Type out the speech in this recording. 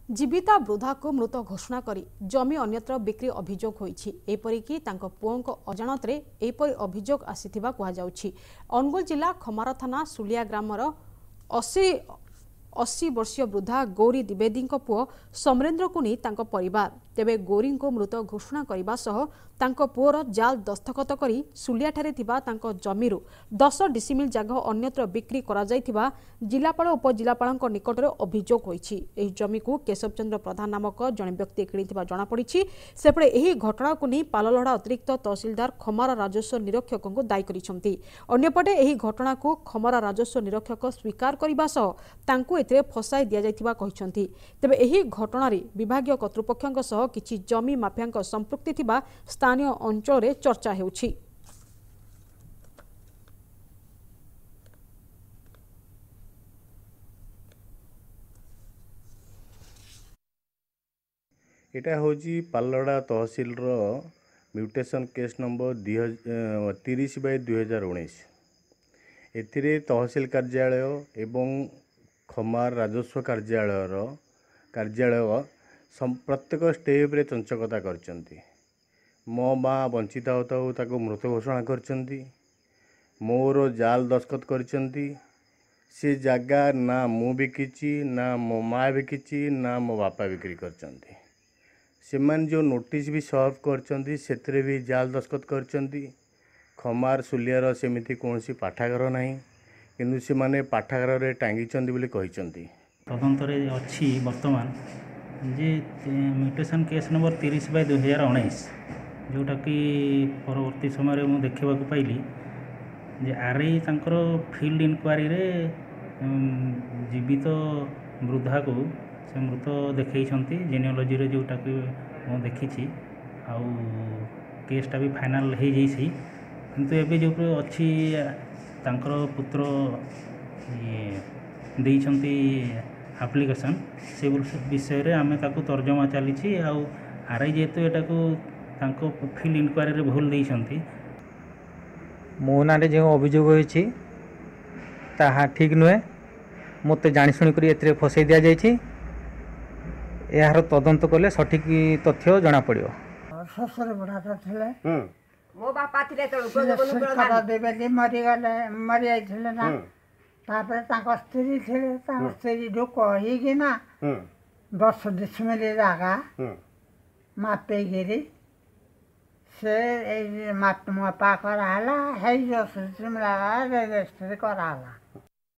जीविता वृद्धा को मृत घोषणा करी जमी अन्यत्र बिक्री अभियोग होईछि। एपरिकी तांको पुओंको अजाणतरे एपरि अभियोग आसीथिबा कुहा जाउछि। अनुगुल जिला खमार थाना सुलिया ग्रामर 80 वर्षीय वृद्धा गौरी द्विवेदी पुओ समरेन्द्र को नहीं तांको परिवार तेबे गौरी को मृत घोषणा करने सह तांको पुओर जाल दस्तखत करी सुलियाठारे थिबा तांको जमीरु 10 डिसिमिल जाग अन्यत्र बिक्री करा जायथिबा जिलापाल उपजिलापालक निकटर अभियोग होईछि। एही जमी को केशव चंद्र प्रधान नामक जने व्यक्ति किणिथिबा जणा पड़िछि। सेपटे एही घटना को नहीं पाललहड़ा अतिरिक्त तहसीलदार खमार राजस्व निरीक्षक को दायी करिसंती। अन्यपटे एही घटना को खमार राजस्व निरीक्षक स्वीकार करबा सह तांको एथिरे फसाई दिया जायथिबा कहिसंती। तेबे एही घटना रे विभागीय कर्तृपक्षक सह किछि जमी माफियाक संपृक्ति थिबा स्थानीय अंचल रे चर्चा हेउछि। एटा होजी पालड़ा तहसील रो म्यूटेशन केस नंबर 30/2019। एथिरे तहसील कार्यालय एवं खमार राजस्व कार्यालय प्रत्येक स्टेप रे चंचकता करचंती। मो माँ बंचित होता मृत घोषणा करचंती। मोर जाल दस्खत करचंती। से जगह ना मु बिकिची ना मो माँ बिकिची ना मो बापा बिक्री करचंती। से मान जो नोटिस भी सर्व करचंती सेतरे भी जाल दस्खत करचंती। खमार सुलियार सेमिति कोनसी पाठागार नाही किंतु से माने पाठागार रे टांगीचंती बोली कहिचंती। तदंतरे अछि वर्तमान जे म्यूटेशन केस नंबर 30/2019 जोटा कि परवर्ती समय मु देखा पाइली जे आरआई तांकर फील्ड इनक्वारी रे जीवित वृद्धा को से मृत देखैछंती। जेनियोलॉजी रे जोटा कि मु देखिछि आउ केसटा भी फाइनल हो जाइछि। किंतु एबे जो अछि तांकर पुत्र देइछंती एप्लिकेशन से विषय रे आमे ताको तर्जमा चली आउ आरआई जेतु एटा को तांको फील्ड इनक्वारी रे भूल देइछंती। मो नारे जो अभियोग होइछि ताहा ठीक नुहे। मते जानि सुनि करी एतरे फसै दिया जाइछि। यार तदंत कले सठिक तथ्य जना पड़ियो। ससुर बुढ़ा थिले मो बापा थिले तो देबेली मरि आइथिले ना। तापर ताको स्त्री थिले ताको स्त्री जो कहि ना 10 डिसमिल जागा मापे गिरी से माप पा कराला है 10 डिसमिल रजिस्ट्री कराला।